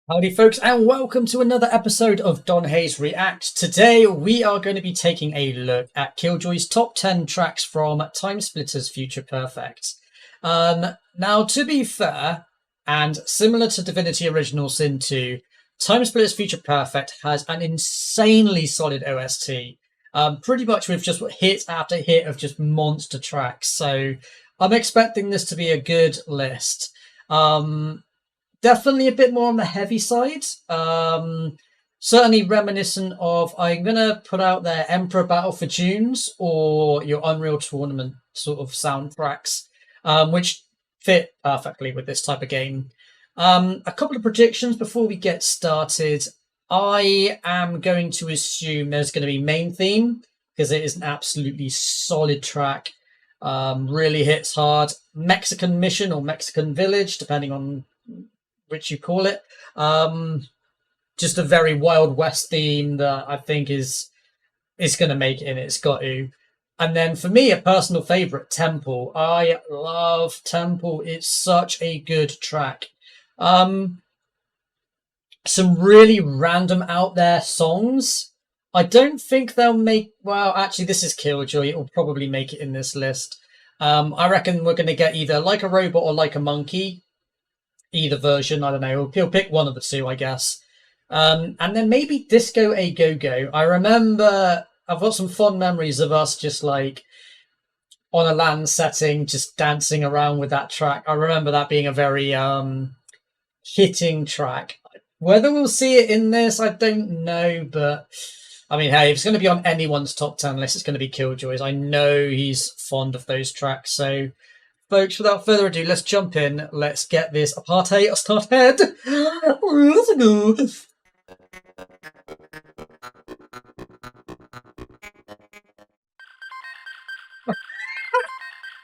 Howdy folks, and welcome to another episode of donHaize React. Today we are going to be taking a look at Killjoy's top 10 tracks from Timesplitters Future Perfect. Now to be fair, and similar to Divinity Original Sin 2, Timesplitters Future Perfect has an insanely solid OST. Pretty much with just hit after hit of just monster tracks, so I'm expecting this to be a good list. Definitely a bit more on the heavy side. Certainly reminiscent of, I'm going to put out there Emperor Battle for Dunes or your Unreal Tournament sort of soundtracks, which fit perfectly with this type of game. A couple of predictions before we get started. I am going to assume there's going to be main theme because it is an absolutely solid track. Really hits hard. Mexican Mission or Mexican Village, depending on which you call it. Just a very Wild West theme that I think is going to make it in. It's got to. And then for me, a personal favorite, Temple. I love Temple. It's such a good track. Some really random out there songs. I don't think they'll make... Well, actually, this is Killjoy. It'll probably make it in this list. I reckon we're going to get either Like a Robot or Like a Monkey. Either version, I don't know. He'll pick one of the two, I guess. And then maybe Disco A Go-Go. I remember, I've got some fond memories of us just like on a land setting, just dancing around with that track. I remember that being a very hitting track. Whether we'll see it in this, I don't know. But, I mean, hey, if it's going to be on anyone's top 10 list, it's going to be Killjoy's. I know he's fond of those tracks, so... Folks, without further ado, let's jump in. Let's get this party started. Let's go.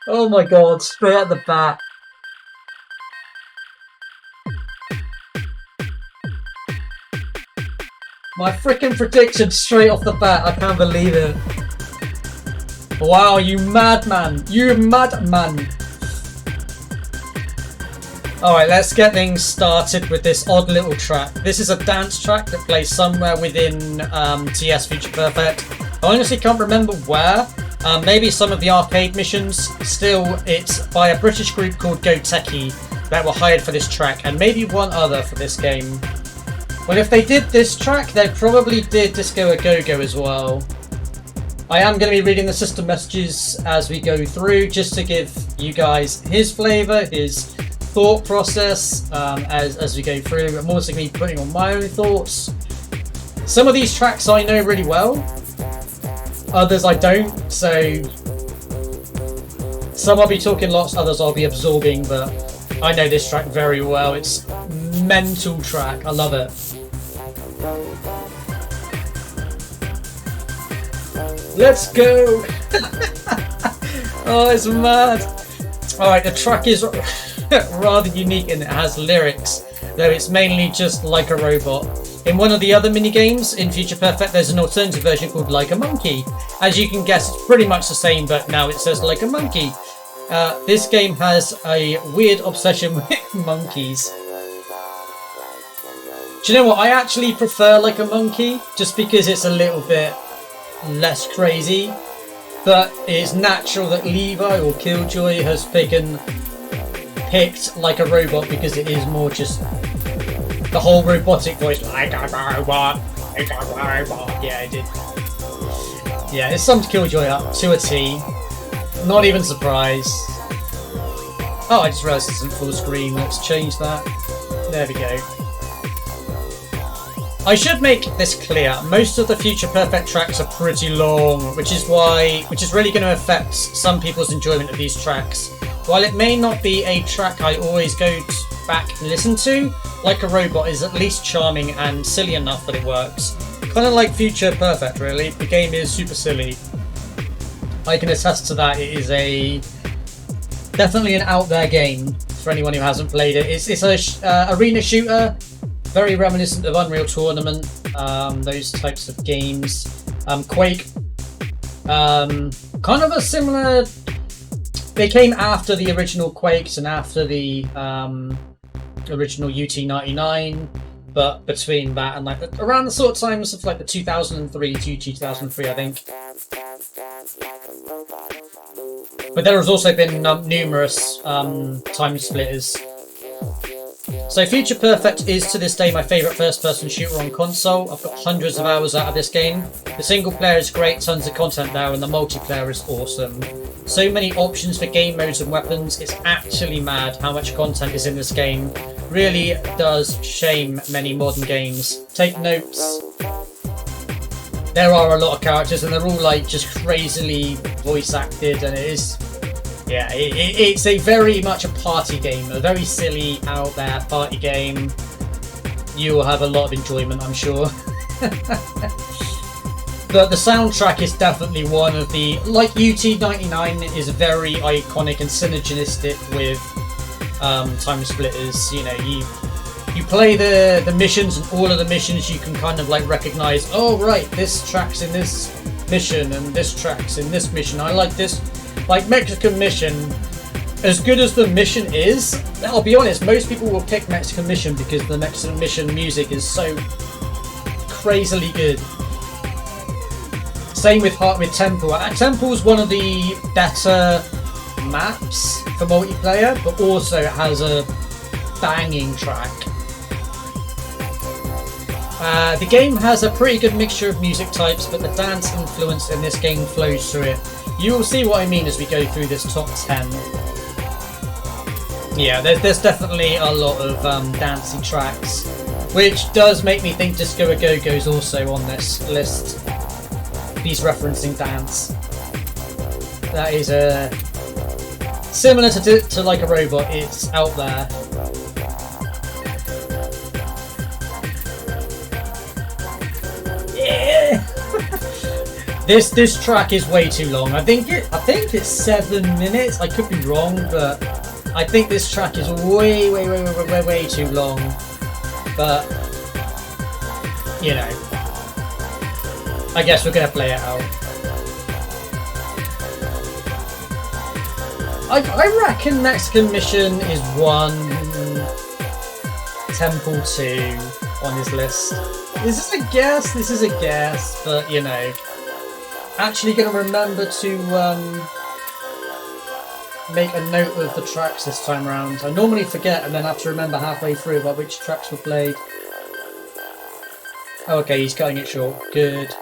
Oh my god, straight at the bat. My freaking prediction straight off the bat. I can't believe it. Wow, you madman. You madman. Alright, let's get things started with this odd little track. This is a dance track that plays somewhere within TS Future Perfect. I honestly can't remember where. Maybe some of the arcade missions. Still, it's by a British group called Go Techie that were hired for this track, and maybe one other for this game. Well, if they did this track, they probably did Disco A Go-Go as well. I am going to be reading the system messages as we go through, just to give you guys his flavour, his thought process as we go through. I'm also going to be putting on my own thoughts. Some of these tracks I know really well, others I don't, so some I'll be talking lots, others I'll be absorbing, but I know this track very well. It's a mental track, I love it. Let's go! Oh, it's mad. Alright, the track is rather unique and it has lyrics, though it's mainly just Like a Robot. In one of the other mini-games in Future Perfect, there's an alternative version called Like a Monkey. As you can guess, it's pretty much the same, but now it says Like a Monkey. This game has a weird obsession with monkeys. Do you know what? I actually prefer Like a Monkey, just because it's a little bit less crazy, but it's natural that Levi or Killjoy has picked Like a Robot because it is more just the whole robotic voice, like a robot, like a robot. Yeah, it did. Yeah, it summed Killjoy up to a T. Not even surprised. Oh, I just realised it's in full screen. Let's change that. There we go. I should make this clear. Most of the Future Perfect tracks are pretty long, which is really going to affect some people's enjoyment of these tracks. While it may not be a track I always go back and listen to, Like a Robot is at least charming and silly enough that it works. Kind of like Future Perfect, really. The game is super silly. I can attest to that. It is definitely an out there game for anyone who hasn't played it. It's a arena shooter. Very reminiscent of Unreal Tournament, those types of games. Quake, kind of a similar... They came after the original Quakes and after the original UT99. but between that and like around the sort of times of like the 2003 to 2003, I think. But there has also been numerous Timesplitters. So Future Perfect is to this day my favourite first-person shooter on console. I've got hundreds of hours out of this game. The single player is great, tons of content there, and the multiplayer is awesome. So many options for game modes and weapons, it's actually mad how much content is in this game. Really does shame many modern games. Take notes. There are a lot of characters and they're all like just crazily voice acted, and it is... yeah, it's a very much a party game, a very silly, out there party game. You will have a lot of enjoyment, I'm sure. But the soundtrack is definitely one of the, like UT99 is very iconic and synergistic with Timesplitters. You know, you play the missions, and all of the missions you can kind of like recognize, oh right, this track's in this mission and this track's in this mission. I like this. Like Mexican Mission, as good as the mission is, I'll be honest, most people will pick Mexican Mission because the Mexican Mission music is so crazily good. Same with Temple. Temple's one of the better maps for multiplayer, but also it has a banging track. The game has a pretty good mixture of music types, but the dance influence in this game flows through it. You will see what I mean as we go through this top 10. Yeah, there's definitely a lot of dancey tracks, which does make me think Disco A Go Go's also on this list. He's referencing dance. That is similar to Like a Robot. It's out there. Yeah. This track is way too long. I think it's 7 minutes. I could be wrong, but I think this track is way too long. But you know, I guess we're gonna play it out. I reckon Mexican Mission is 1, Temple 2 on his list. This is a guess. This is a guess, but you know. Actually going to remember to make a note of the tracks this time around. I normally forget and then have to remember halfway through about which tracks were played. Oh, okay, he's cutting it short. Good.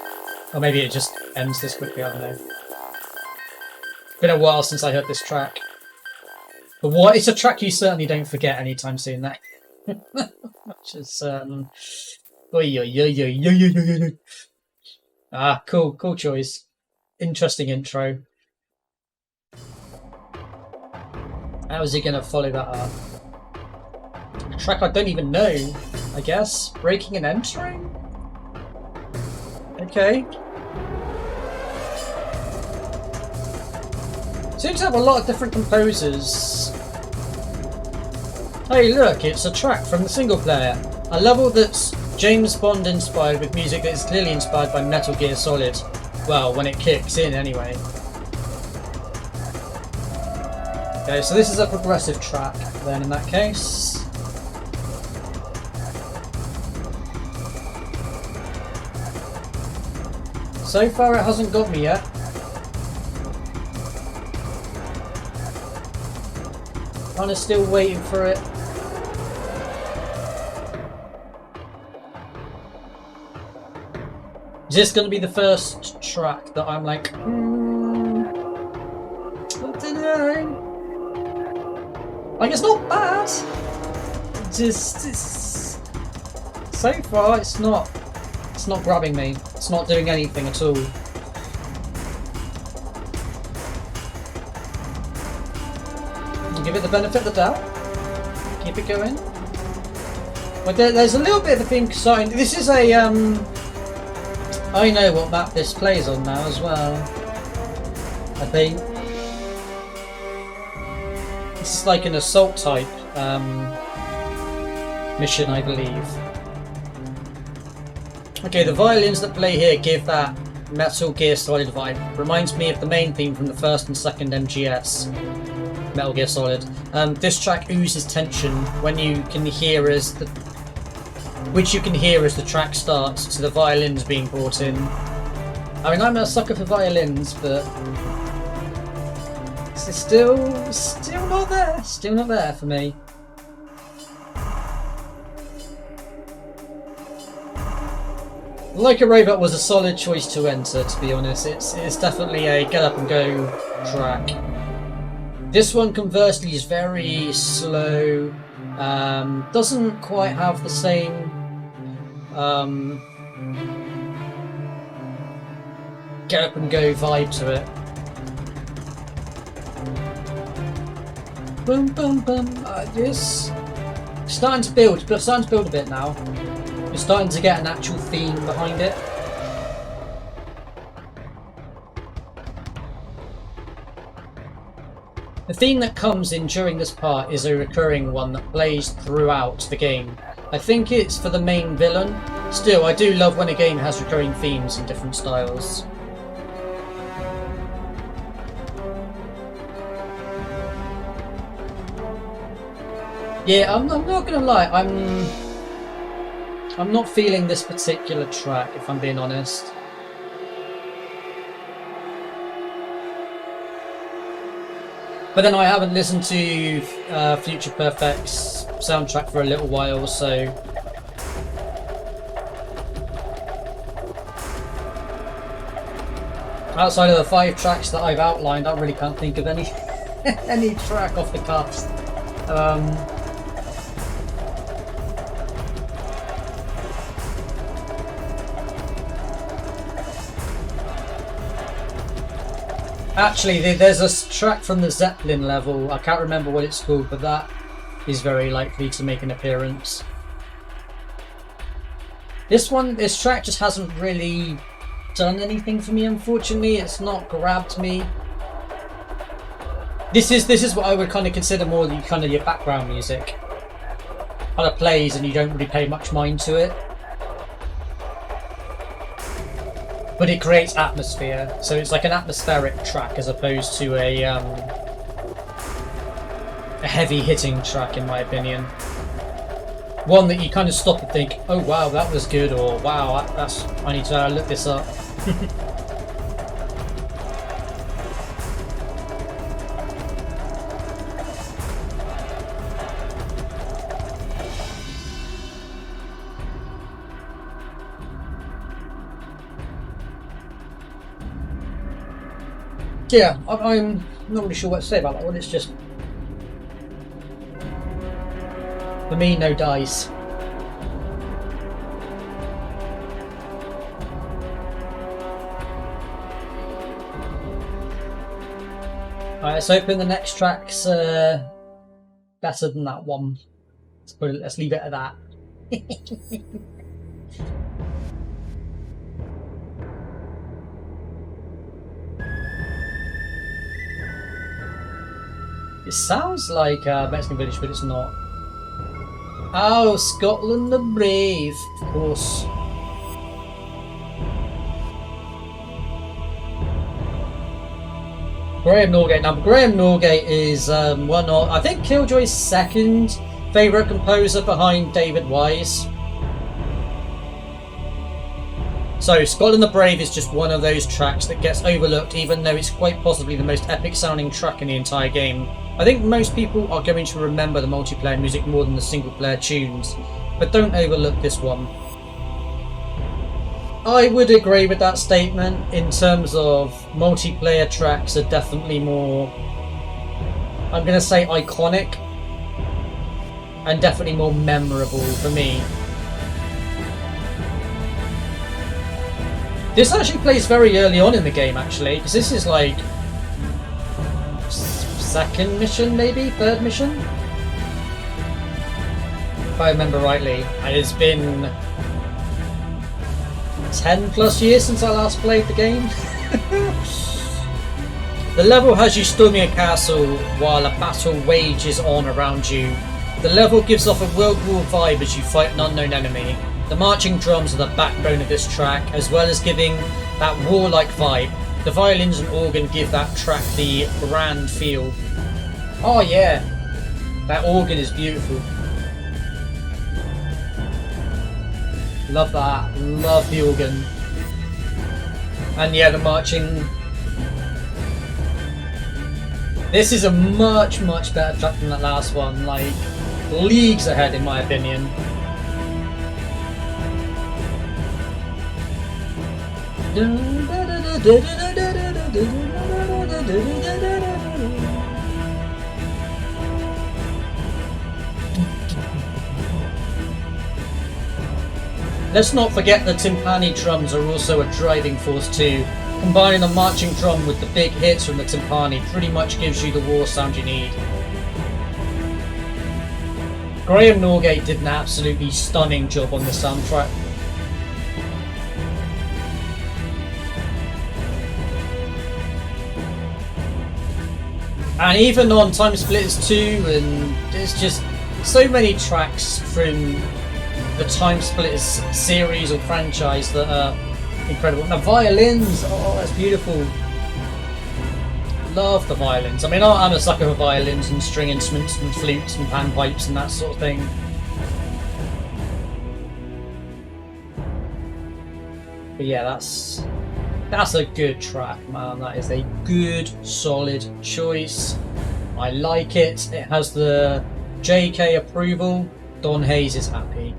Or maybe it just ends this quickly, I don't know. Been a while since I heard this track. But what? It's a track you certainly don't forget anytime soon, that. Which is, ah, cool choice. Interesting intro. How is he going to follow that up? A track I don't even know, I guess. Breaking and entering? Okay. Seems to have a lot of different composers. Hey look, it's a track from the single player. A level that's James Bond inspired with music that is clearly inspired by Metal Gear Solid. Well, when it kicks in anyway. Okay, so this is a progressive track then in that case. So far it hasn't got me yet. Kind of still waiting for it. Is this going to be the first track that I'm like, I don't know. Like, it's not bad. It's so far it's not grabbing me. It's not doing anything at all. Give it the benefit of the doubt. Keep it going. But there's a little bit of a theme starting. This is a I know what map this plays on now as well. I think this is like an assault type mission, I believe. Okay, the violins that play here give that Metal Gear Solid vibe. Reminds me of the main theme from the first and second MGS. Metal Gear Solid. This track oozes tension when you can hear as which you can hear as the track starts, to the violins being brought in. I mean, I'm a sucker for violins, but it's still not there. Still not there for me. Like a Robot was a solid choice to enter, to be honest. It's definitely a get up and go track. This one, conversely, is very slow. Doesn't quite have the same get up and go vibe to it. Boom, boom, boom. It's starting to build. It's starting to build a bit now. You're starting to get an actual theme behind it. The theme that comes in during this part is a recurring one that plays throughout the game. I think it's for the main villain. Still, I do love when a game has recurring themes in different styles. Yeah, I'm not gonna lie, I'm not feeling this particular track, if I'm being honest. But then I haven't listened to Future Perfect's soundtrack for a little while, so... Outside of the 5 tracks that I've outlined, I really can't think of any any track off the cuff. Actually, there's a track from the Zeppelin level, I can't remember what it's called, but that is very likely to make an appearance. This track just hasn't really done anything for me, unfortunately. It's not grabbed me. This is what I would kind of consider more your background music. Kind of plays and you don't really pay much mind to it. But it creates atmosphere, so it's like an atmospheric track as opposed to a heavy-hitting track, in my opinion. One that you kind of stop and think, oh wow, that was good, or wow, I need to look this up. Yeah, I'm not really sure what to say about that one. It's just, for me, no dice. Alright, let's hoping the next track's better than that one. Let's leave it at that. It sounds like Mexican Village, but it's not. Oh, Scotland the Brave, of course. Graham Norgate. Now, Graham Norgate is one of, I think, Killjoy's second favourite composer behind David Wise. So, Scotland the Brave is just one of those tracks that gets overlooked, even though it's quite possibly the most epic sounding track in the entire game. I think most people are going to remember the multiplayer music more than the single player tunes, but don't overlook this one. I would agree with that statement in terms of multiplayer tracks are definitely more, I'm going to say, iconic and definitely more memorable for me. This actually plays very early on in the game, actually, because this is like second mission, maybe? Third mission? If I remember rightly. And it's been 10 plus years since I last played the game. The level has you storming a castle while a battle wages on around you. The level gives off a World War vibe as you fight an unknown enemy. The marching drums are the backbone of this track, as well as giving that warlike vibe. The violins and organ give that track the grand feel. Oh yeah, that organ is beautiful. Love that. Love the organ. And yeah, the marching. This is a much, much better track than that last one. Like, leagues ahead, in my opinion. Let's not forget the timpani drums are also a driving force too. Combining the marching drum with the big hits from the timpani pretty much gives you the war sound you need. Graham Norgate did an absolutely stunning job on the soundtrack. And even on Timesplitters 2, and there's just so many tracks from the Timesplitters series or franchise that are incredible. Now violins, oh that's beautiful. Love the violins. I mean I'm a sucker for violins and string instruments and flutes and panpipes and that sort of thing. But yeah, that's a good track, man. That is a good, solid choice. I like it. It has the JK approval. donHaize is happy.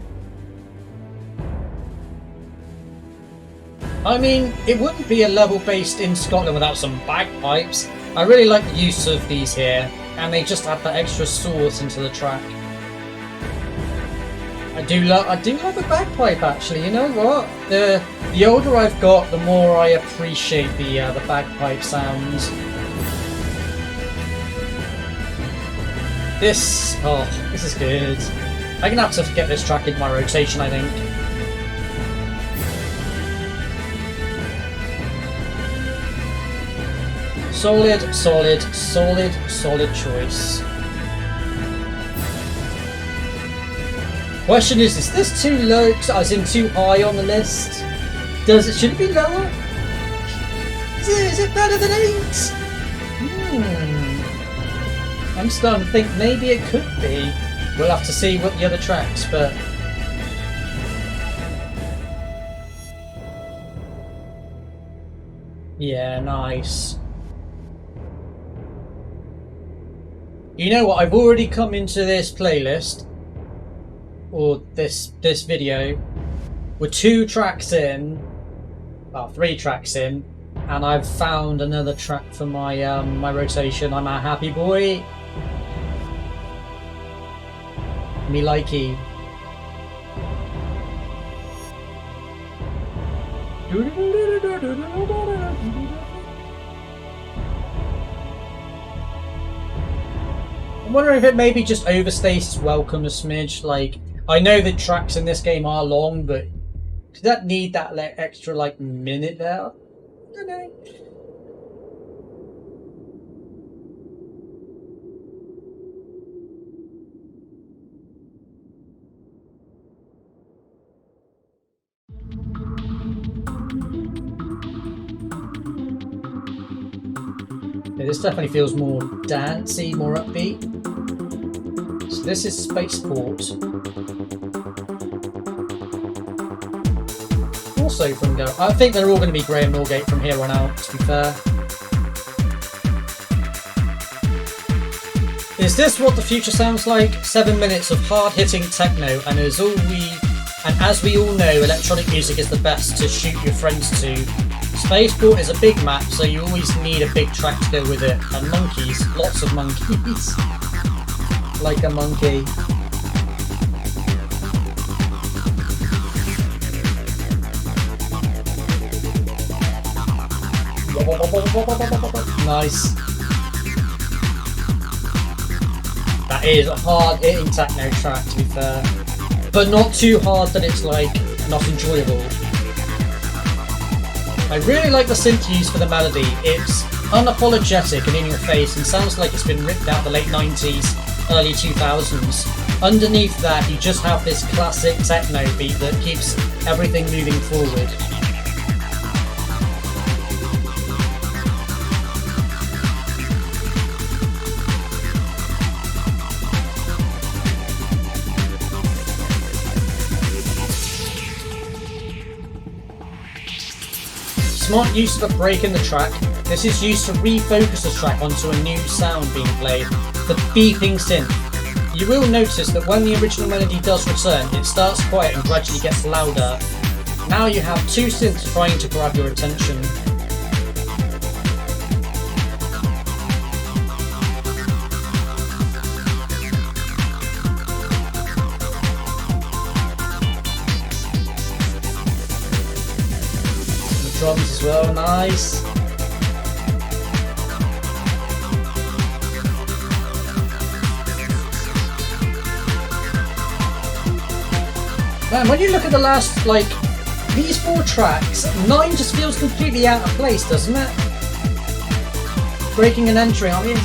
I mean, it wouldn't be a level based in Scotland without some bagpipes. I really like the use of these here, and they just add that extra sauce into the track. I do love a bagpipe actually. You know what? The older I've got, the more I appreciate the bagpipe sounds. This is good. I'm gonna have to get this track in my rotation, I think. Solid, solid, solid, solid choice. Question is this too low, as in too high on the list? Should it be lower? Is it better than 8? I'm starting to think maybe it could be. We'll have to see what the other tracks, but... yeah, nice. You know what, I've already come into this playlist, or this video, with 2 tracks in, well 3 tracks in, and I've found another track for my my rotation. I'm a happy boy. Me likey. I'm wondering if it maybe just overstays its welcome a smidge. Like, I know the tracks in this game are long, but did that need that extra like minute there? I don't know. Yeah, this definitely feels more dancey, more upbeat. So this is Spaceport. Also from Go. I think they're all going to be Graham Norgate from here on out, to be fair. Is this what the future sounds like? 7 minutes of hard-hitting techno, and as we all know, electronic music is the best to shoot your friends to. Spaceport is a big map, so you always need a big track to go with it. And monkeys, lots of monkeys. Like a monkey. Nice. That is a hard-hitting techno track, to be fair. But not too hard that it's, like, not enjoyable. I really like the synth used for the melody. It's unapologetic and in your face and sounds like it's been ripped out the late 90s, early 2000s. Underneath that, you just have this classic techno beat that keeps everything moving forward. smart use of a break in the track. This is used to refocus the track onto a new sound being played, the beeping synth. You will notice that when the original melody does return, it starts quiet and gradually gets louder. Now you have two synths trying to grab your attention. The drums as well, nice. Man, when you look at the last, like, these 4 tracks, 9 just feels completely out of place, doesn't it? Breaking and entering, I mean,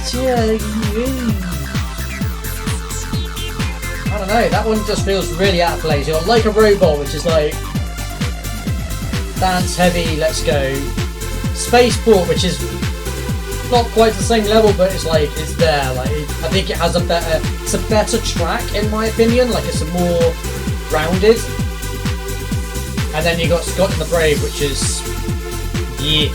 I don't know, that one just feels really out of place. You're Like a Robot, which is like, dance heavy, let's go. Spaceport, which is not quite the same level, but it's like, it's there. Like, I think it has it's a better track, in my opinion, like it's a more rounded. And then you got Scott and the Brave, which is, yeah.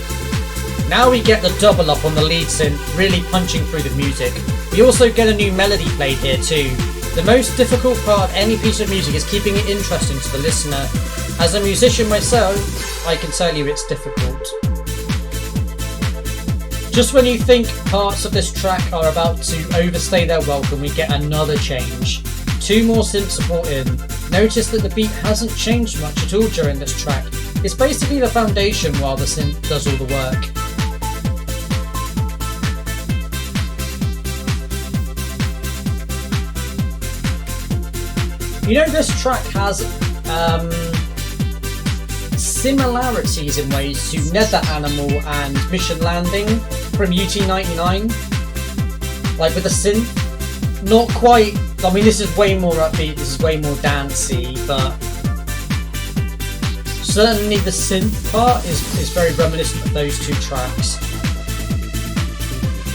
Now we get the double up on the lead synth, really punching through the music. We also get a new melody played here too. The most difficult part of any piece of music is keeping it interesting to the listener. As a musician myself, I can tell you it's difficult. Just when you think parts of this track are about to overstay their welcome, we get another change. 2 more synth support in. Notice that the beat hasn't changed much at all during this track. It's basically the foundation while the synth does all the work. You know, this track has similarities in ways to Nether Animal and Mission Landing from UT99. Like with the synth, not quite. I mean, this is way more upbeat, this is way more dancey, but certainly the synth part is very reminiscent of those 2 tracks.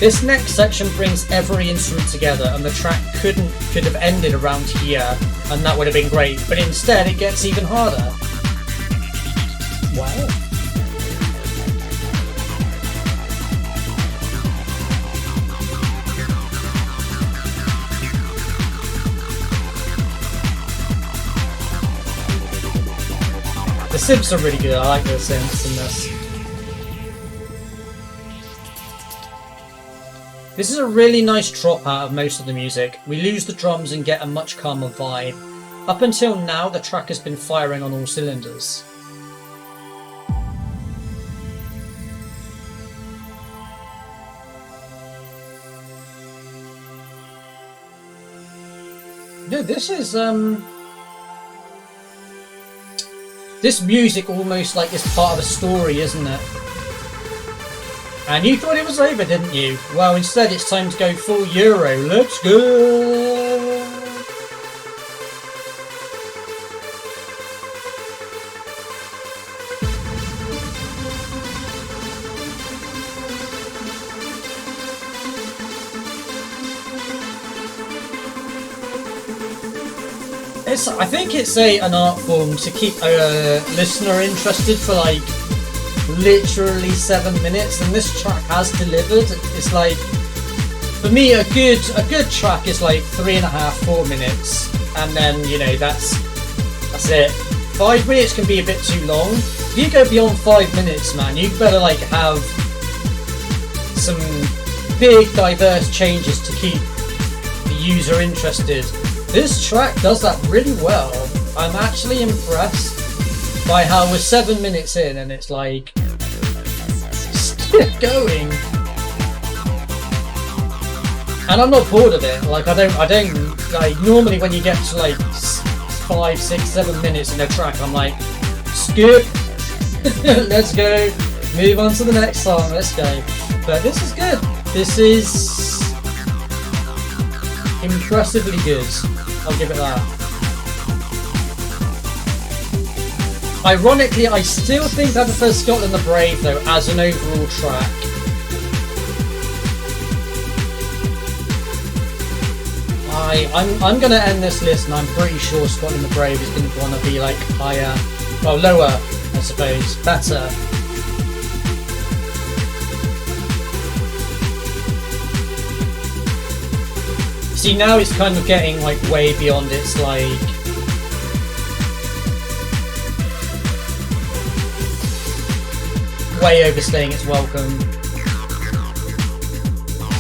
This next section brings every instrument together, and the track could have ended around here, and that would have been great, but instead it gets even harder. Wow. The synths are really good, I like the synths in this. This is a really nice drop out of most of the music. We lose the drums and get a much calmer vibe. Up until now, the track has been firing on all cylinders. No, this is this music almost like is part of a story, isn't it? And you thought it was over, didn't you? Well, instead it's time to go full Euro. Let's go! I think it's an art form to keep a listener interested for like literally 7 minutes, and this track has delivered. It's like, for me, a good track is like 3.5, 4 minutes, and then, you know, that's it. 5 minutes can be a bit too long. If you go beyond 5 minutes, man, you better like have some big diverse changes to keep the user interested. This track does that really well. I'm actually impressed by how we're 7 minutes in and it's like still going. And I'm not bored of it. Like I don't like, normally when you get to like 5, 6, 7 minutes in a track, I'm like, skip. Let's go. Move on to the next song. Let's go. But this is good. This is impressively good. I'll give it that. Ironically, I still think I prefer Scotland the Brave though as an overall track. I'm gonna end this list, and I'm pretty sure Scotland the Brave is gonna want to be like higher, well lower, I suppose, better. See, now it's kind of getting like way beyond its like way overstaying its welcome.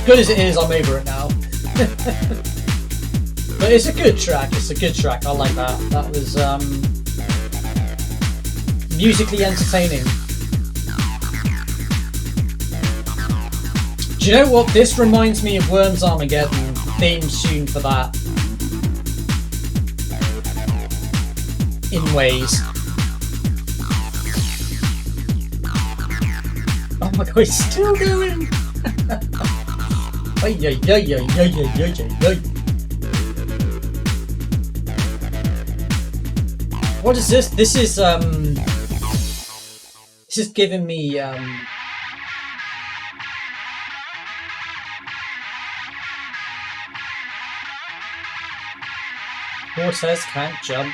Good as it is, I'm over it now. But it's a good track. It's a good track. I like that. That was musically entertaining. Do you know what? This reminds me of Worms Armageddon, the theme tune for that. In ways. Oh my god, it's still going! Ay, ay, ay, ay, ay, ay, ay, ay. What is this? This is giving me Cortez can't jump.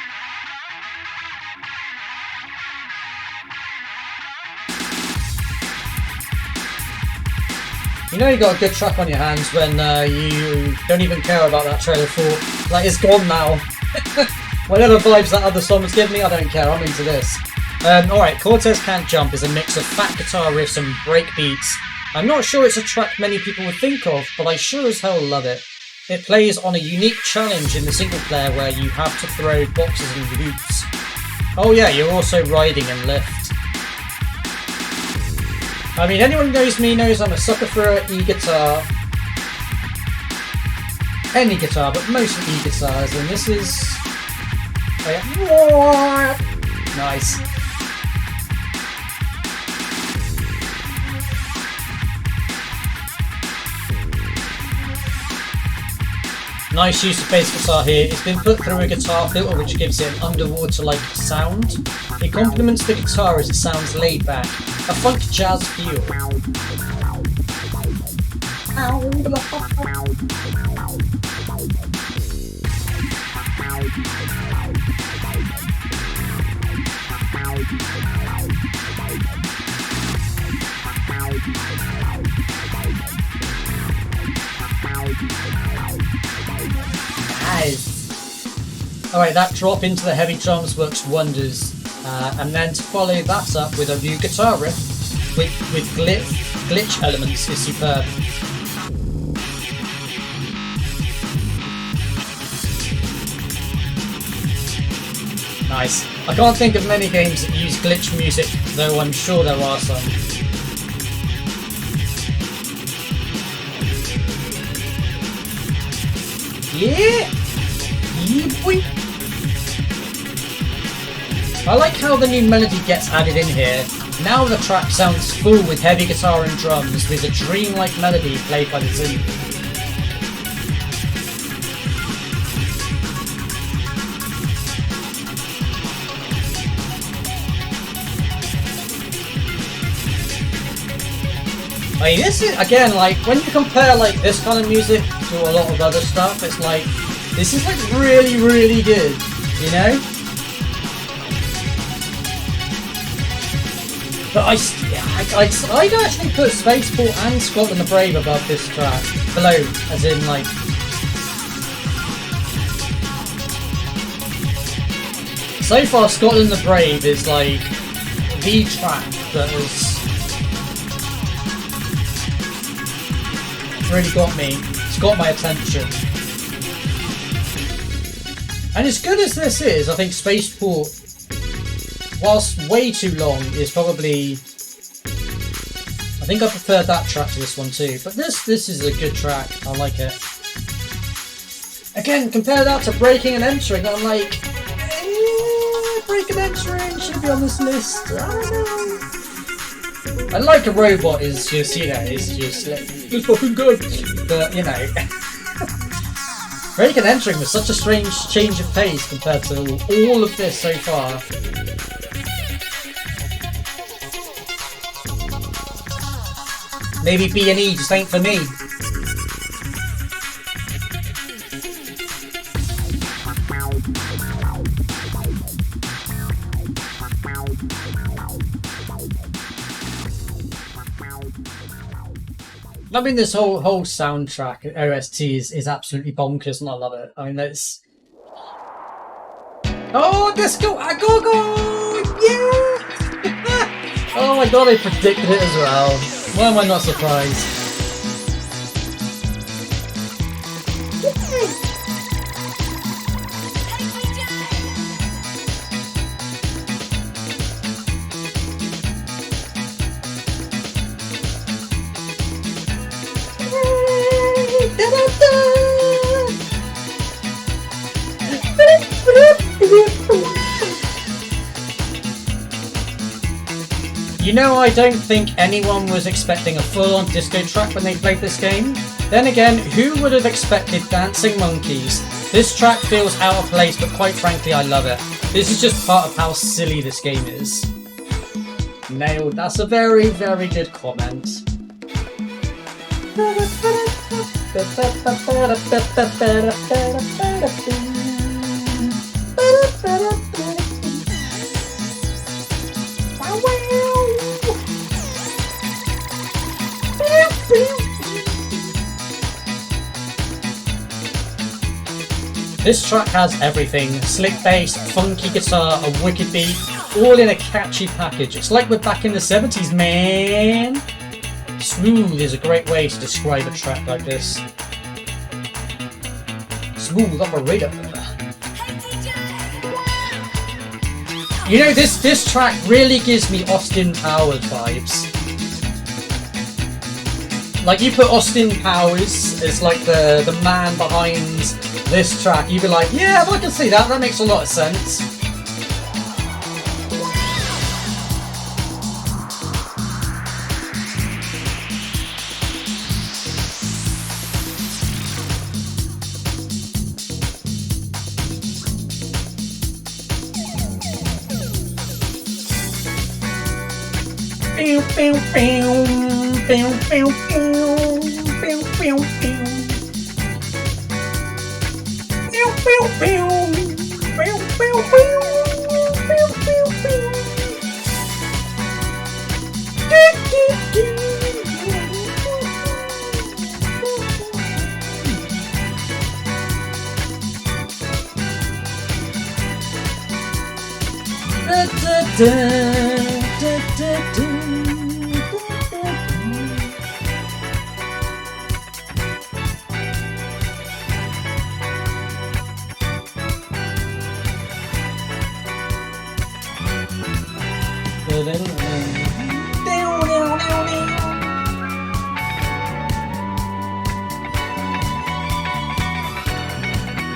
You know you got a good track on your hands when you don't even care about that trailer for like it's gone now. Whatever vibes that other song was giving me, I don't care. I'm into this. Alright, Cortez Can't Jump is a mix of fat guitar riffs and break beats. I'm not sure it's a track many people would think of, but I sure as hell love it. It plays on a unique challenge in the single player where you have to throw boxes and hoops. Oh yeah, you're also riding and lift. I mean, anyone who knows me knows I'm a sucker for e-guitar. Any guitar, but mostly e-guitars, and this is... Oh yeah. Nice. Nice use of bass guitar here. It's been put through a guitar filter which gives it an underwater-like sound. It complements the guitar as it sounds laid back. A funk jazz feel. Nice. Alright, that drop into the heavy drums works wonders. And then to follow that up with a new guitar riff with glitch elements is superb. Nice. I can't think of many games that use glitch music, though I'm sure there are some. Yeah! Yeah, boy! I like how the new melody gets added in here. Now the track sounds full with heavy guitar and drums with a dreamlike melody played by the team. I mean, this is, again, like, when you compare, like, this kind of music to a lot of other stuff, it's like, this is, like, really, really good, you know? But I'd actually put Spaceport and Scotland the Brave above this track. Below, as in, like... So far, Scotland the Brave is, like, the track that has really got me. It's got my attention. And as good as this is, I think Spaceport, whilst way too long, is probably... I think I prefer that track to this one too. But this is a good track. I like it. Again, compare that to Breaking and Entering. I'm like, Breaking and Entering should be on this list. I don't know. And Like a Robot is just, you know, it's fucking good. But, you know. Breaking and Entering was such a strange change of pace compared to all of this so far. Maybe B&E just ain't for me. I mean, this whole soundtrack, OST, is absolutely bonkers, and I love it. I mean, it's... Oh, disco! Go, go! Yeah! Oh my god, I predicted it as well. Why am I not surprised? You know, I don't think anyone was expecting a full-on disco track when they played this game. Then again, who would have expected dancing monkeys? This track feels out of place, but quite frankly, I love it. This is just part of how silly this game is. Nailed. That's a very, very good comment. This track has everything. Slick bass, funky guitar, a wicked beat, all in a catchy package. It's like we're back in the 70s, man! Smooth is a great way to describe a track like this. Smooth operator. You know, this track really gives me Austin Powers vibes. Like, you put Austin Powers as like the man behind this track, you'd be like, yeah, I can see that. That makes a lot of sense. Pew, pew, pew, pew, pew, pew, pew, pew.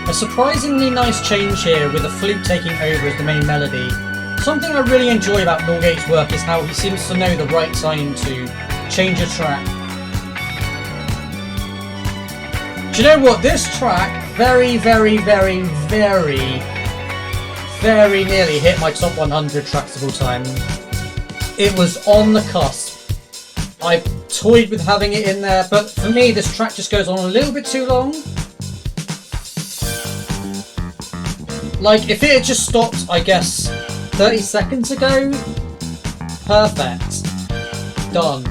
A surprisingly nice change here with the flute taking over as the main melody. Something I really enjoy about Norgate's work is how he seems to know the right time to change a track. Do you know what? This track very, very, very, very, very nearly hit my top 100 tracks of all time. It was on the cusp. I toyed with having it in there, but for me this track just goes on a little bit too long. Like, if it had just stopped, I guess, 30 seconds ago, perfect. Done.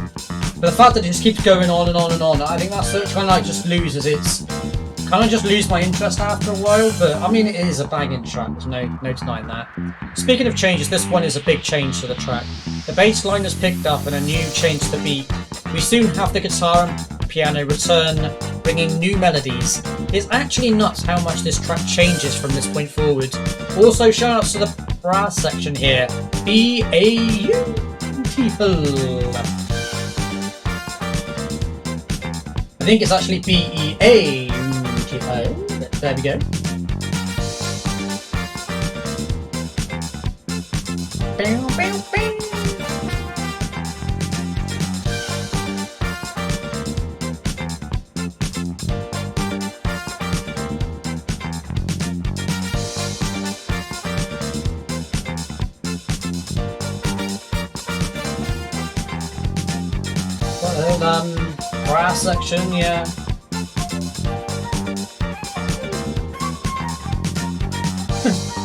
But the fact that it just keeps going on and on and on, I think that's kind of like just loses its... kind of just lose my interest after a while, but I mean, it is a banging track, there's no denying that. Speaking of changes, this one is a big change to the track. The bass line has picked up and a new change to the beat. We soon have the guitar and piano return, bringing new melodies. It's actually nuts how much this track changes from this point forward. Also, shout outs to the brass section here. Beautiful. I think it's actually B-E-A. There we go. Bow, bow, bow. Well done. Brass section, yeah.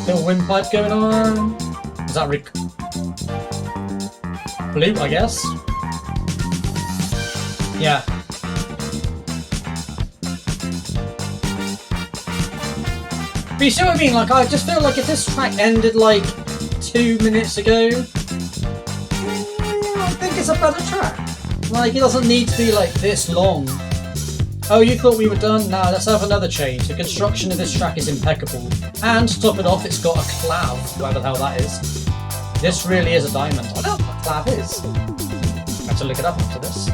Little windpipe going on. Is that blue, I guess? Yeah. you see what I mean? Like, I just feel like if this track ended like 2 minutes ago, I think it's a better track. Like, it doesn't need to be like this long. Oh, you thought we were done? Nah, let's have another change. The construction of this track is impeccable. And to top it off, it's got a clav, whatever the hell that is. This really is a diamond. I don't know what a clav is. I have to look it up after this.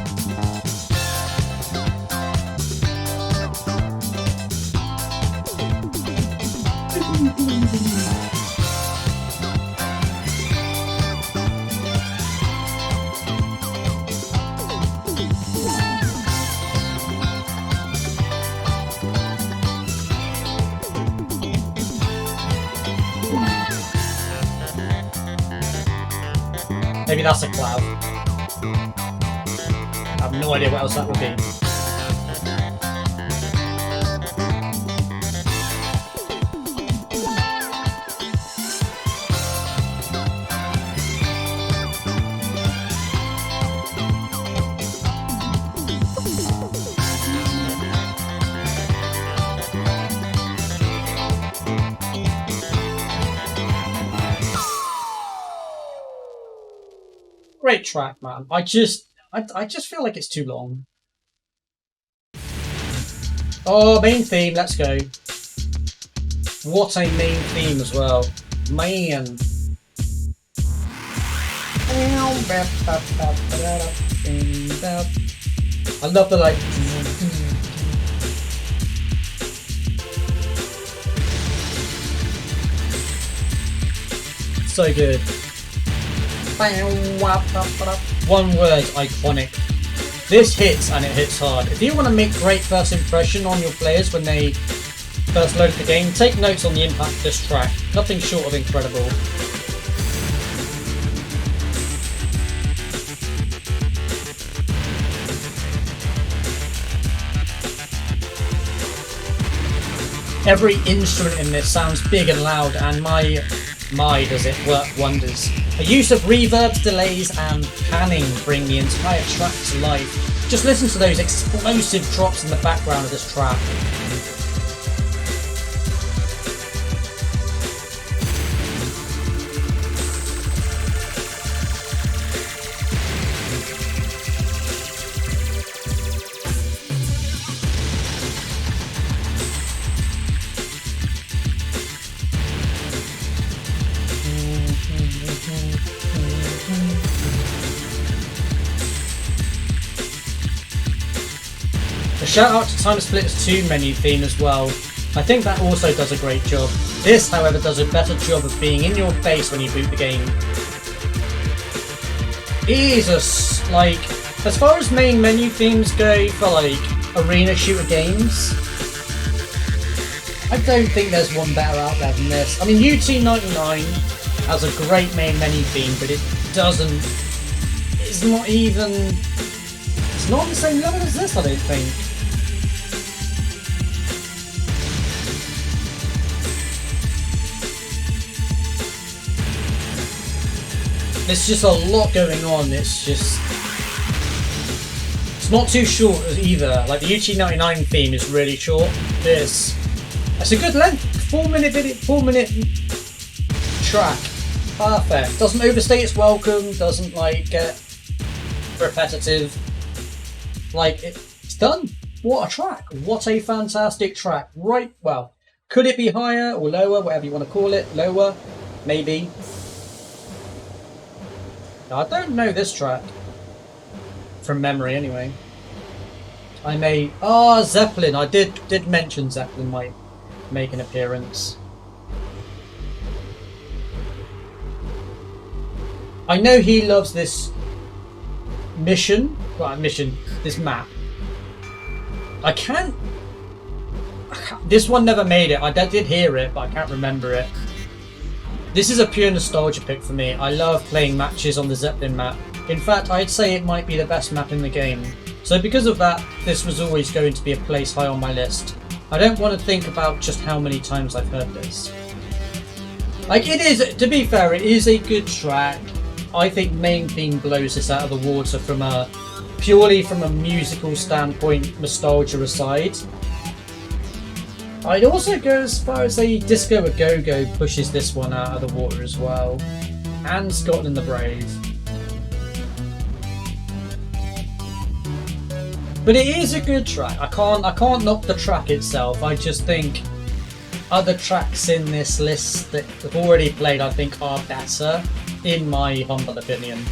Maybe that's a cloud. I have no idea what else that would be. Great track, man. I just feel like it's too long. Oh, main theme, let's go. What a main theme as well. Man. I love the like. So good. One word, iconic. This hits and it hits hard. If you want to make great first impression on your players when they first load the game, take notes on the impact of this track. Nothing short of incredible. Every instrument in this sounds big and loud, and my does it work wonders. The use of reverbs, delays and panning bring the entire track to life. Just listen to those explosive drops in the background of this track. Shout out to Timesplitters 2 menu theme as well. I think that also does a great job. This, however, does a better job of being in your face when you boot the game. Jesus, like, as far as main menu themes go for like arena shooter games, I don't think there's one better out there than this. I mean, UT99 has a great main menu theme, but it doesn't. It's not on the same level as this, I don't think. There's just a lot going on. It's not too short either. Like the UT99 theme is really short. It's a good length. 4-minute video, 4-minute track. Perfect. Doesn't overstay its welcome. Doesn't like get repetitive. Like it's done. What a track. What a fantastic track. Right. Well, could it be higher or lower? Whatever you want to call it. Lower, maybe. I don't know this track from memory anyway. I may... Ah, Zeppelin. I did mention Zeppelin might make an appearance. I know he loves this mission. This map. I can't... This one never made it. I did hear it, but I can't remember it. This is a pure nostalgia pick for me. I love playing matches on the Zeppelin map. In fact, I'd say it might be the best map in the game. So because of that, this was always going to be a place high on my list. I don't want to think about just how many times I've heard this. Like, it is, to be fair, it is a good track. I think main theme blows this out of the water from purely from a musical standpoint, nostalgia aside. I'd also go as far as say Disco A Go Go pushes this one out of the water as well, and Scotland the Brave. But it is a good track. I can't knock the track itself. I just think other tracks in this list that I've already played, I think, are better, in my humble opinion.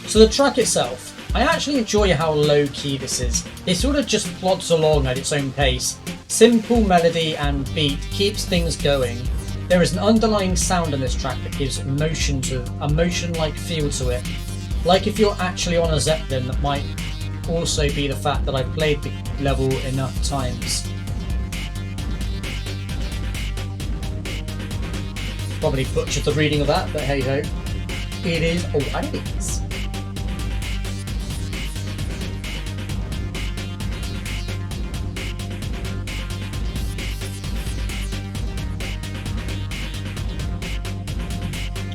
So the track itself, I actually enjoy how low-key this is. It sort of just plods along at its own pace. Simple melody and beat keeps things going. There is an underlying sound in this track that gives emotion-like feel to it. Like if you're actually on a Zeppelin, that might also be the fact that I've played the level enough times. Probably butchered the reading of that, but hey ho. It is what it is.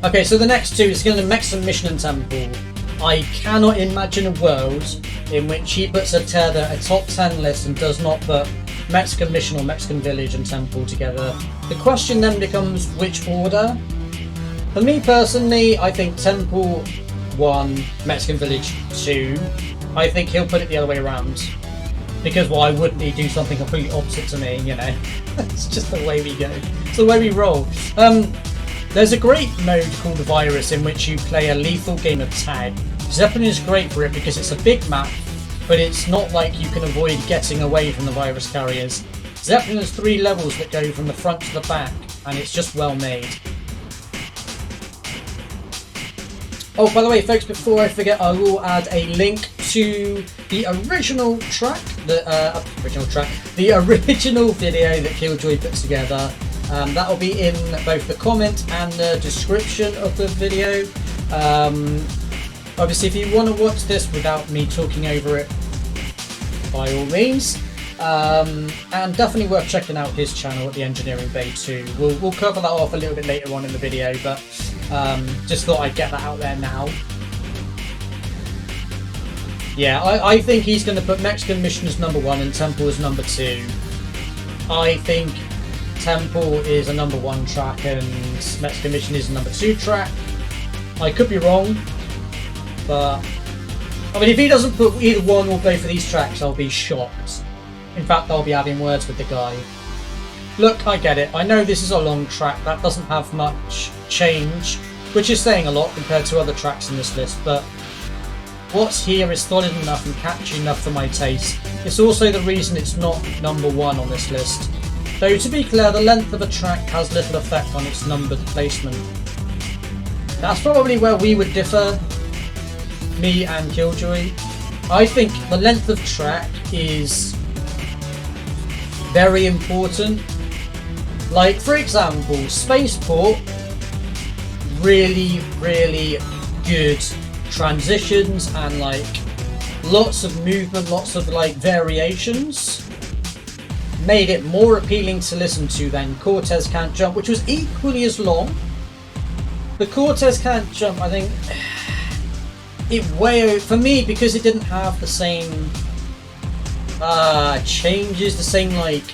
Okay, so the next two is going to Mexican Mission and Temple. I cannot imagine a world in which he puts a top 10 list and does not put Mexican Mission or Mexican Village and Temple together. The question then becomes which order? For me personally, I think Temple 1, Mexican Village 2. I think he'll put it the other way around. Because why wouldn't he do something completely opposite to me, you know? It's just the way we go. It's the way we roll. There's a great mode called Virus in which you play a lethal game of tag. Zeppelin is great for it because it's a big map, but it's not like you can avoid getting away from the virus carriers. Zeppelin has 3 levels that go from the front to the back, and it's just well made. Oh, by the way, folks, before I forget, I will add a link to the original track, the original video that Killjoy put together. That will be in both the comment and the description of the video. Obviously, if you want to watch this without me talking over it, by all means. And definitely worth checking out his channel at the Engineering Bay too. We'll cover that off a little bit later on in the video, but just thought I'd get that out there now. Yeah, I think he's going to put Mexican Mission as number 1 and Temple as number 2. I think Temple is a number 1 track and Mexican Mission is a number 2 track. I could be wrong, but I mean, if he doesn't put either one or both of these tracks, I'll be shocked. In fact, I'll be having words with the guy. Look, I get it. I know this is a long track that doesn't have much change, which is saying a lot compared to other tracks in this list, but what's here is solid enough and catchy enough for my taste. It's also the reason it's not number 1 on this list. Though to be clear, the length of a track has little effect on its numbered placement. That's probably where we would differ, me and Killjoy. I think the length of track is very important. Like, for example, Spaceport, really, really good transitions and like lots of movement, lots of like variations. Made it more appealing to listen to than Cortez Can't Jump, which was equally as long. The Cortez Can't Jump, I think, for me, because it didn't have the same changes, the same like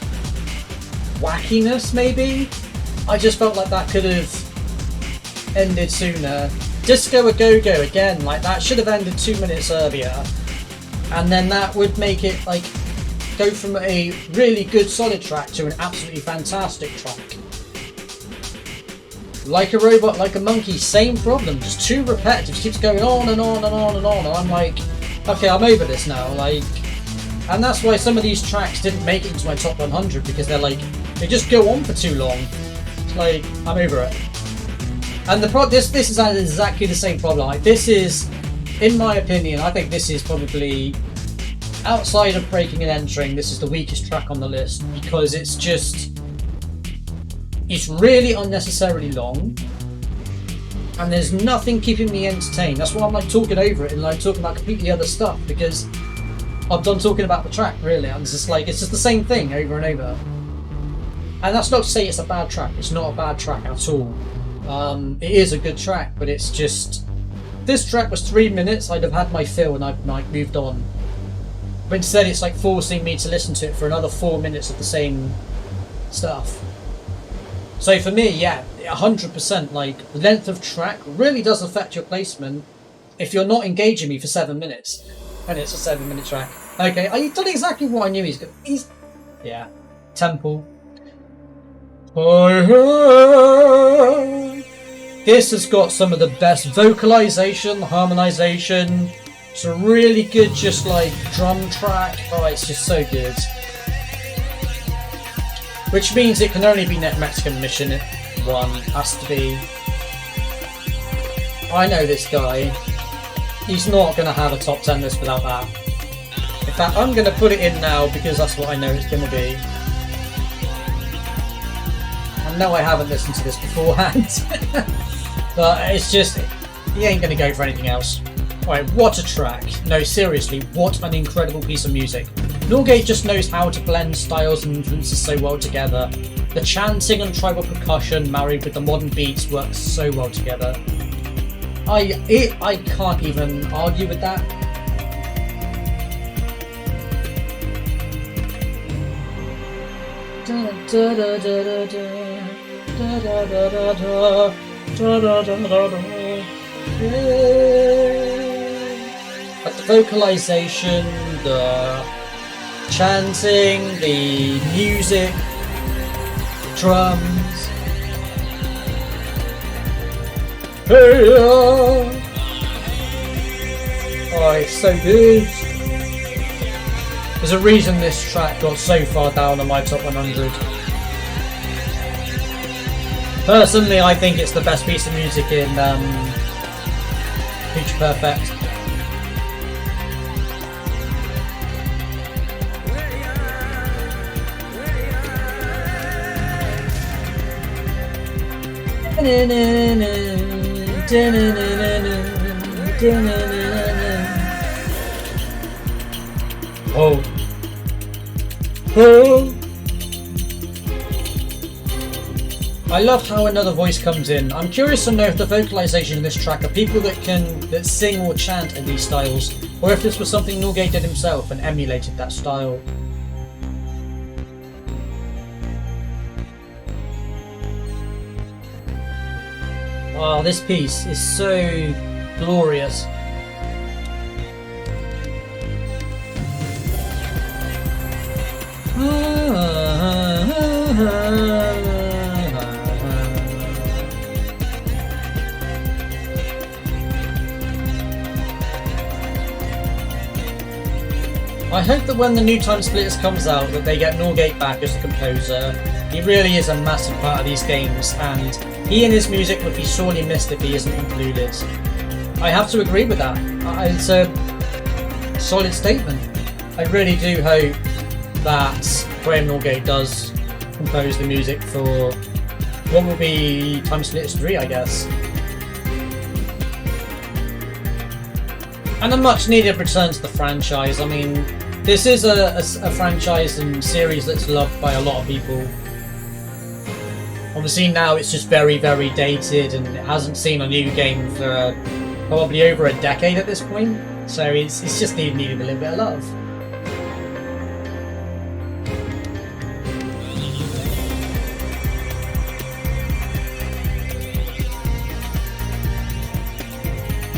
wackiness maybe, I just felt like that could have ended sooner. Disco A Go Go, again, like that should have ended 2 minutes earlier, and then that would make it like go from a really good solid track to an absolutely fantastic track. Like a Robot, Like a Monkey, same problem, just too repetitive, just keeps going on and on and on and on, and I'm like, okay, I'm over this now, like, and that's why some of these tracks didn't make it into my top 100, because they're like, they just go on for too long. It's like, I'm over it. And this is exactly the same problem. Like, this is, in my opinion, I think this is probably, outside of Breaking and Entering, this is the weakest track on the list, because it's really unnecessarily long, and there's nothing keeping me entertained. That's why I'm like talking over it and like talking about completely other stuff, because I'm done talking about the track, really. I'm just like, it's just the same thing over and over. And that's not to say it's a bad track. It's not a bad track at all. It is a good track, but it's just, this track was 3 minutes, I'd have had my fill and I'd like moved on. But instead it's like forcing me to listen to it for another 4 minutes of the same stuff. So for me, yeah, 100%, like, the length of track really does affect your placement if you're not engaging me for 7 minutes. And it's a 7-minute track. Okay, I've done exactly what I knew he's going to... Yeah. Temple. This has got some of the best vocalization, harmonization. It's a really good, just like, drum track. Oh, it's just so good. Which means it can only be Mexican Mission 1. Has to be. I know this guy. He's not going to have a top 10 list without that. In fact, I'm going to put it in now because that's what I know it's going to be. And no, I haven't listened to this beforehand. But it's just, he ain't going to go for anything else. Alright, what a track. No, seriously, what an incredible piece of music. Norgate just knows how to blend styles and influences so well together. The chanting and tribal percussion married with the modern beats works so well together. I can't even argue with that. But the vocalization, the chanting, the music, drums. Hey, oh, it's so good. There's a reason this track got so far down on my top 100. Personally, I think it's the best piece of music in Future Perfect. Oh. Oh. I love how another voice comes in. I'm curious to know if the vocalization in this track are people that sing or chant in these styles, or if this was something Norgate did himself and emulated that style. Oh, this piece is so glorious. I hope that when the new Timesplitters comes out that they get Norgate back as the composer. He really is a massive part of these games, and he and his music would be sorely missed if he isn't included. I have to agree with that. It's a solid statement. I really do hope that Graham Norgate does compose the music for what will be Timesplitters 3, I guess. And a much needed return to the franchise. I mean, this is a franchise and series that's loved by a lot of people. Obviously now it's just very, very dated and it hasn't seen a new game for probably over a decade at this point. So it's just needed a little bit of love.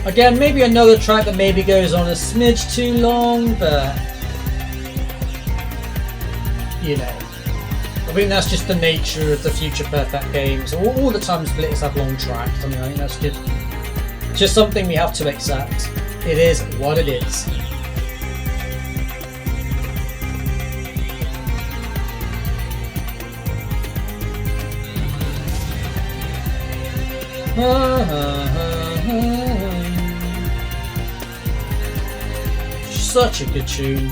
Again, maybe another track that maybe goes on a smidge too long, but you know, I think that's just the nature of the Future Perfect games. All the Timesplitters have long tracks. I mean, I think that's just something we have to accept. It is what it is. Such a good tune.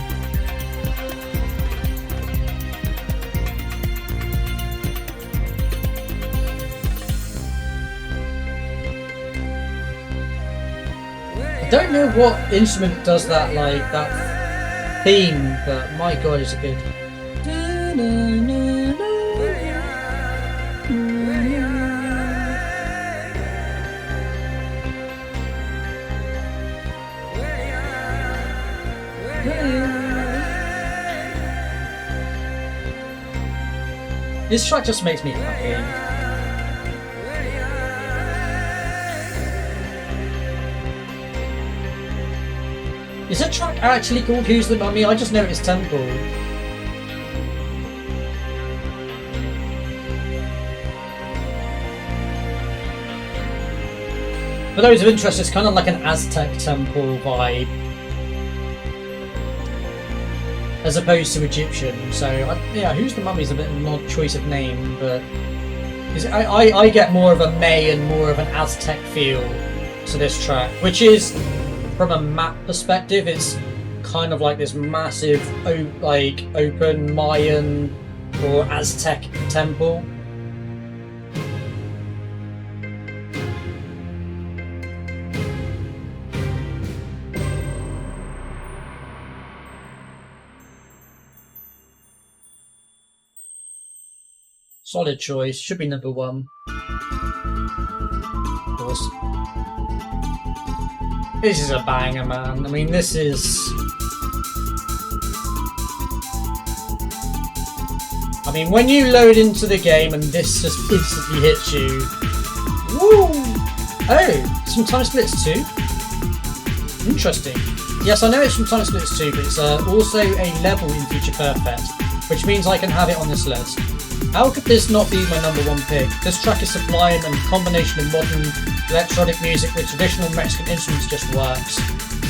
I don't know what instrument does that, like that theme, but my god, it's a good. This track just makes me happy. Is that track actually called Who's the Mummy? I just know it's Temple. For those of interest, it's kind of like an Aztec temple vibe, as opposed to Egyptian. So yeah, Who's the Mummy is a bit of an odd choice of name, but I get more of a May and more of an Aztec feel to this track, which is, from a map perspective, it's kind of like this massive open Mayan or Aztec temple. Solid choice, should be number 1. Of course. This is a banger, man. I mean, this is... I mean, when you load into the game and this just instantly hits you... Woo! Oh, it's from Timesplitters 2? Interesting. Yes, I know it's from Timesplitters 2, but it's also a level in Future Perfect, which means I can have it on this list. How could this not be my number 1 pick? This track is sublime and the combination of modern electronic music with traditional Mexican instruments just works.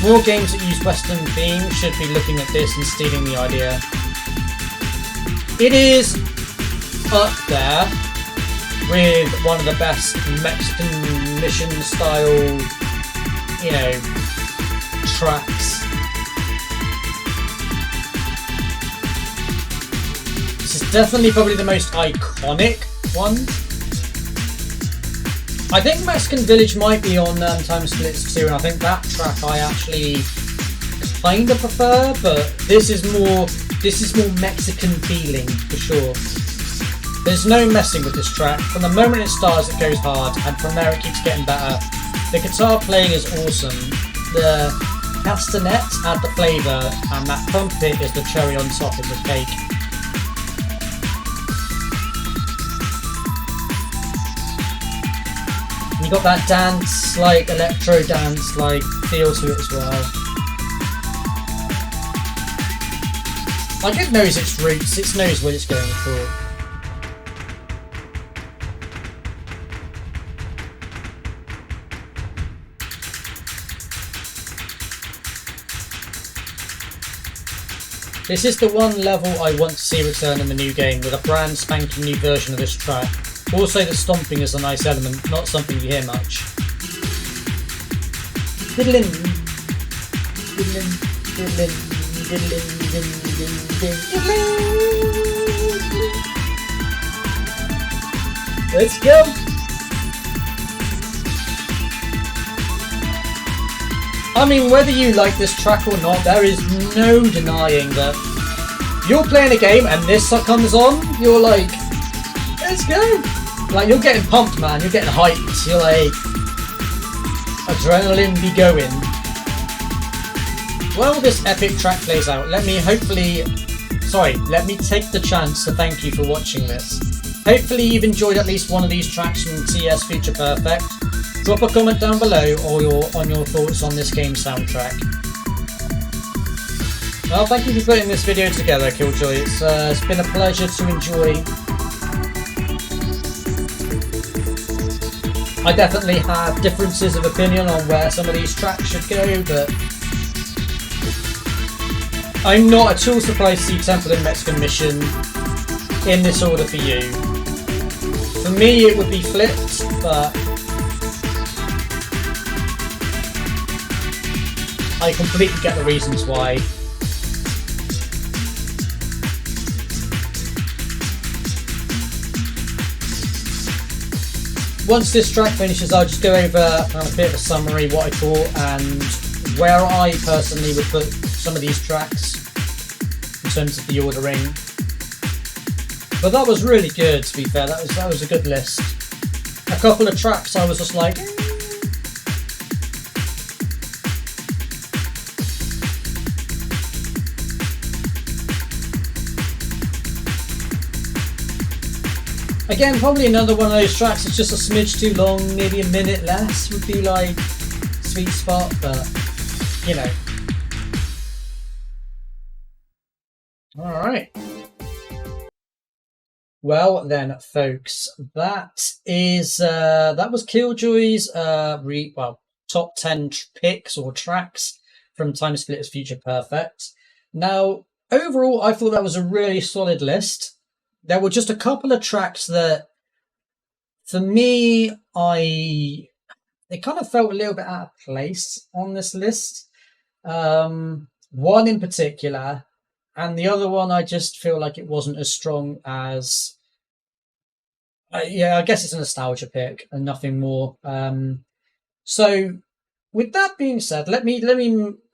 More games that use Western themes should be looking at this and stealing the idea. It is up there with one of the best Mexican mission style, tracks. Definitely probably the most iconic one. I think Mexican Village might be on Timesplitters 2, and I think that track I actually kind of prefer, but this is more Mexican feeling for sure. There's no messing with this track. From the moment it starts, it goes hard, and from there it keeps getting better. The guitar playing is awesome. The castanets add the flavour, and that trumpet is the cherry on top of the cake. You got that dance, electro dance, feel to it as well. It knows its roots, it knows what it's going for. This is the one level I want to see return in the new game, with a brand spanking new version of this track. Also, the stomping is a nice element, not something you hear much. Diddlin. Diddlin. Diddlin. Diddlin. Diddlin. Diddlin. Let's go! I mean, whether you like this track or not, there is no denying that you're playing a game and this comes on, you're like, let's go! You're getting pumped, man. You're getting hyped. You're adrenaline be going. Well, this epic track plays out. Let me take the chance to thank you for watching this. Hopefully you've enjoyed at least one of these tracks from TS Future Perfect. Drop a comment down below on your thoughts on this game soundtrack. Well, thank you for putting this video together, Killjoy. It's been a pleasure to enjoy. I definitely have differences of opinion on where some of these tracks should go, but I'm not at all surprised to see Temple and Mexican Mission in this order for you. For me it would be flipped, but I completely get the reasons why. Once this track finishes, I'll just go over a bit of a summary, what I thought, and where I personally would put some of these tracks in terms of the ordering. But that was really good, to be fair. That was a good list. A couple of tracks I was just like, Again, probably another one of those tracks that's just a smidge too long, maybe a minute less would be like sweet spot, but you know. Alright. Well then, folks, that was Killjoy's top 10 picks or tracks from Timesplitters Future Perfect. Now, overall, I thought that was a really solid list. There were just a couple of tracks that, for me, they kind of felt a little bit out of place on this list. One in particular, and the other one, I just feel like it wasn't as strong as. Yeah, I guess it's a nostalgia pick and nothing more. So, with that being said, let me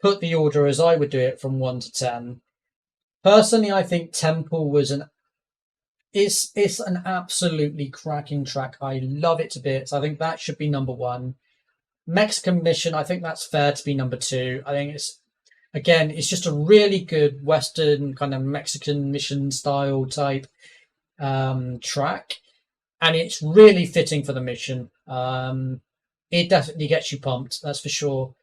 put the order as I would do it from 1 to 10. Personally, I think Temple was it's an absolutely cracking track. I love it to bits. I think that should be number 1. Mexican Mission, I think that's fair to be number 2. I think it's just a really good Western kind of Mexican mission style type track, and it's really fitting for the mission. It definitely gets you pumped, that's for sure.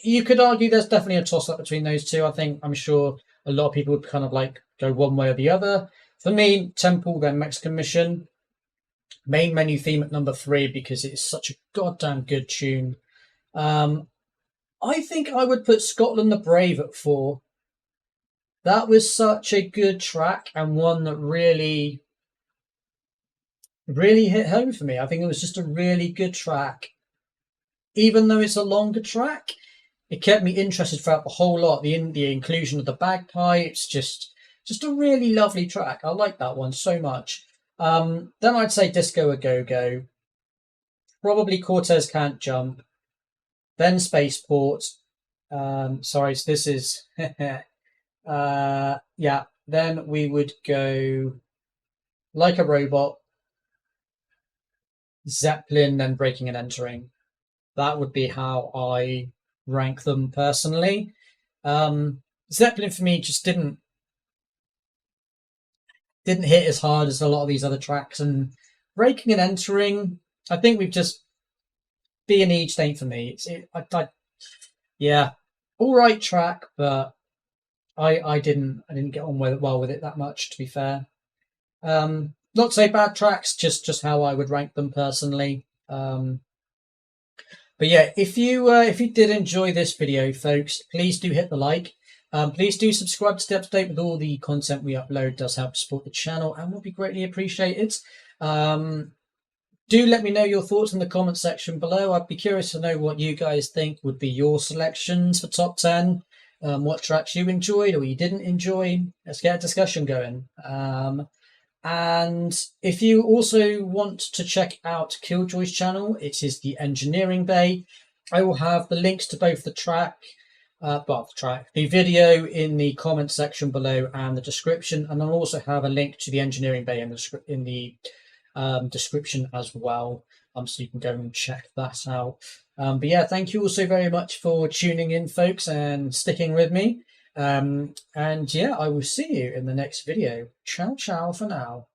You could argue there's definitely a toss up between those two. I'm sure a lot of people would kind of like go one way or the other. For me, Temple, then Mexican Mission. Main menu theme at number 3 because it's such a goddamn good tune. I think I would put Scotland the Brave at 4. That was such a good track and one that really, really hit home for me. I think it was just a really good track. Even though it's a longer track, it kept me interested throughout the whole lot. The inclusion of the bagpipes, just a really lovely track. I like that one so much. Then I'd say Disco A Go Go. Probably Cortez Can't Jump. Then Spaceport. Sorry, so this is yeah. Then we would go Like a Robot, Zeppelin, then Breaking and Entering. That would be how I rank them personally. Zeppelin for me just didn't hit as hard as a lot of these other tracks, and Breaking and Entering, I think we've just B&E just ain't for me. Yeah, all right track, but I didn't get on well with it that much, to be fair. Not to say bad tracks, just how I would rank them personally. But yeah, if you did enjoy this video, folks, please do hit the like. Please do subscribe to stay up to date with all the content we upload. It does help support the channel and will be greatly appreciated. Do let me know your thoughts in the comment section below. I'd be curious to know what you guys think would be your selections for top 10. What tracks you enjoyed or you didn't enjoy. Let's get a discussion going. And if you also want to check out Killjoy's channel, it is the Engineering Bay. I will have the links to both the video in the comment section below and the description, and I'll also have a link to the Engineering Bay in the description as well, so you can go and check that out. But yeah, thank you all so very much for tuning in, folks, and sticking with me. And yeah, I will see you in the next video. Ciao, ciao for now.